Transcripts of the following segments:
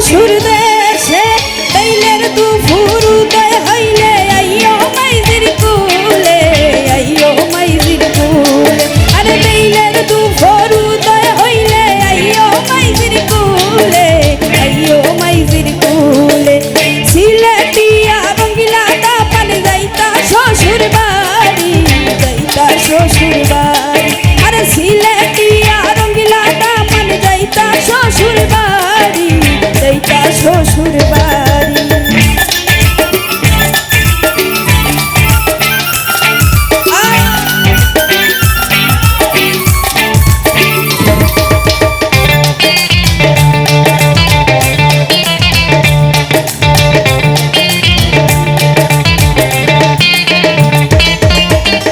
শ্বশুর দেশে তৈলের দুপুর উদয় হইলে আইও মাইজির কুলে, আইও মাইজির কুলে। আরে তৈলের দুপুর উদয় হইলে আইও মাইজির কুলে, আইও মাইজির কুলে। সিলেটিয়া রঙ্গিলা দাপান যাইতা শ্বশুর বাড়ি, যাইতা শ্বশুর বাড়ি। আরে সিলেটিয়া রঙ্গিলা দাপান যাইতা শ্বশুর বাড়ি, যাইতা শ্বশুর বাড়ি।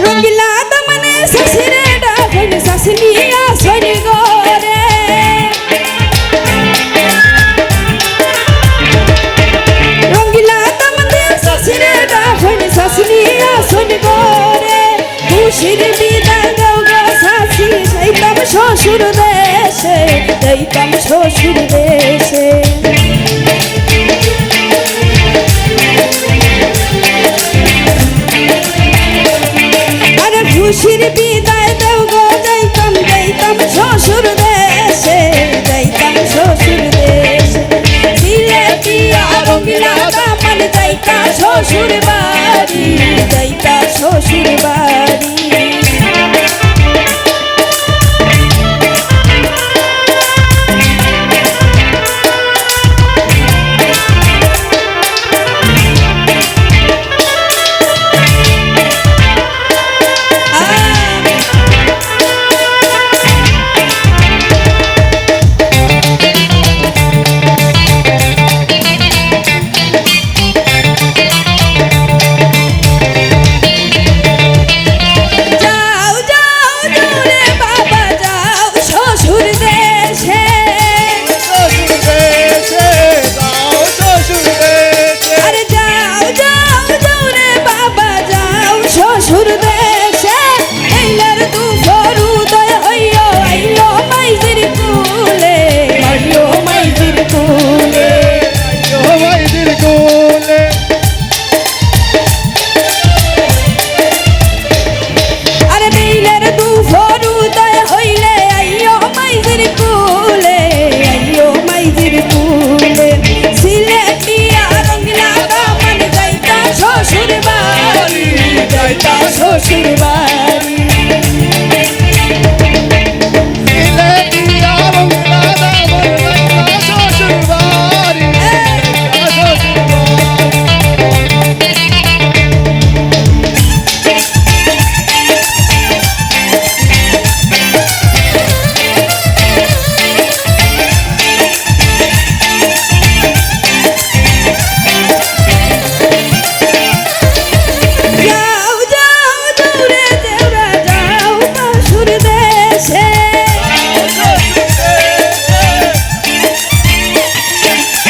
রঙ্গিলা দামানে শাশুড়ে ডাকন শাশুড়িয়া সৈনি গরে, রঙ্গিলা দামানে শাশুড়ে ডাকন শাশুড়িয়া সৈনি গরে। খুশির বিদায় দাও গো শাশি, যাইতাম শ্বশুর দেশে, যাইতাম শ্বশুর দেশে। আরে খুশির বিদায় দাও গো, যাইতাম যাইতাম শ্বশুর দেশে, যাইতাম শ্বশুর দেশে। সিলেটিয়া রঙ্গিলা দামান যাইতা শ্বশুর বাড়ি, যাইতা শ্বশুর বাড়ি। শ্বশুর দেশে তৈলের দুপুর উদয় হইও আইও মাইজির কুলে, আইও মাইজির কুলে, আইও মাইজির কুলে। আরে তৈলের দুপুর উদয় হইলে আইও মাইজির কুলে, আইও মাইজির কুলে। সিলেটিয়া রঙ্গিলা দামান যাইতা শ্বশুর বাড়ি, যাইতা শ্বশুর বাড়ি। সিলেটিয়া রঙ্গিলা দামান যাইতা শ্বশুর বাড়ি, যাইতা শ্বশুর বাড়ি। যাও যাও দৌড়ে দেওরা যাও শ্বশুর দেশে,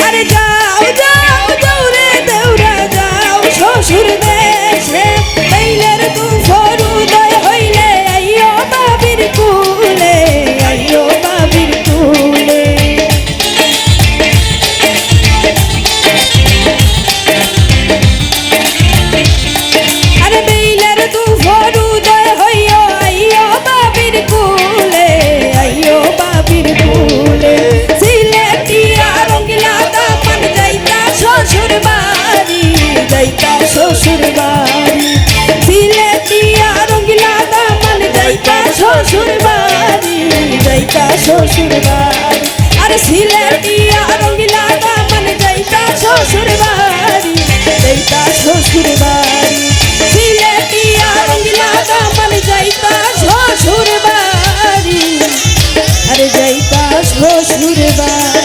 আরে যাও যাও দৌড়ে দেওরা যাও শ্বশুর দেশে। তৈলের দুপুর উদয় হইলে আইও বাবির কুলে, আইও বাবির কুলে। আরে তৈলের দুপুর উদয় হইও আইও বাবির কুলে, আইও বাবির কুলে। সিলেটিয়া রঙ্গিলা দামান যাইতা শ্বশুর বাড়ি, যাইতা শ্বশুর বাড়ি। সিলেটিয়া রঙ্গিলা দামান যাইতা শ্বশুর বাড়ি, যাইতা শ্বশুর বাড়ি। আরে সিলেটিয়া রঙ্গিলা দামান যাইতা শ্বশুর বাড়ি, যাইতা শ্বশুর বাড়ি। সিলেটিয়া রঙ্গিলা দামান যাইতা শ্বশুর বাড়ি, আরে যাইতা শ্বশুর বাড়ি।